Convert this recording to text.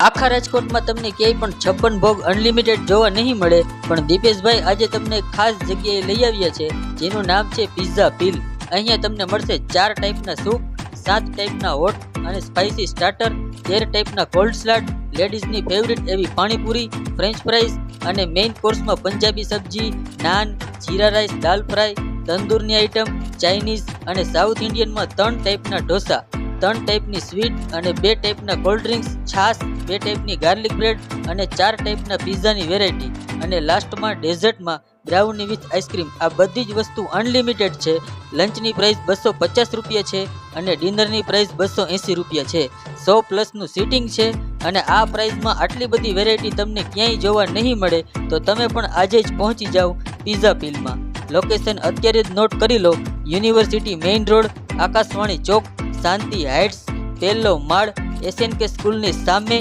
આખા રાજકોટમાં તમને ક્યાંય પણ 56 ભોગ અનલિમિટેડ જોવા નહીં મળે, પણ દીપેશભાઈ આજે તમને ખાસ જગ્યાએ લઈ આવ્યા છે, જેનું નામ છે પિઝા પીલ. અહીંયા તમને મળશે 4 ટાઈપના સૂપ, 7 ટાઈપના હોટ અને સ્પાઇસી સ્ટાર્ટર, 13 ટાઈપના કોલ્ડ સલાડ, લેડીઝની ફેવરિટ એવી પાણીપુરી, ફ્રેન્ચ ફ્રાઈઝ અને મેઇન કોર્સમાં પંજાબી સબ્જી, નાન, જીરા રાઈસ, દાલ ફ્રાય, તંદૂરની આઈટમ, ચાઇનીઝ અને સાઉથ ઇન્ડિયનમાં 3 ટાઈપના ઢોસા, 3 ટાઈપની સ્વીટ અને 2 ટાઈપના કોલ્ડ ડ્રિંક્સ, છાશ, 2 ટાઈપની ગાર્લિક બ્રેડ અને 4 ટાઈપના પિઝાની વેરાયટી અને લાસ્ટમાં ડેઝર્ટમાં બ્રાઉની વિથ આઈસ્ક્રીમ. આ બધી જ વસ્તુ અનલિમિટેડ છે. લંચની પ્રાઇસ 250 રૂપિયા છે અને ડિનરની પ્રાઇસ 280 રૂપિયા છે. 100+ સીટિંગ છે અને આ પ્રાઇસમાં આટલી બધી વેરાયટી તમને ક્યાંય જોવા નહીં મળે. તો તમે પણ આજે જ પહોંચી જાઓ પિઝા પીલમાં. લોકેશન અત્યારે જ નોટ કરી લો: યુનિવર્સિટી મેઇન રોડ, આકાશવાણી ચોક, શાંતિ હાઇટ્સ, પહેલો માળ, SNK સ્કૂલની સામે,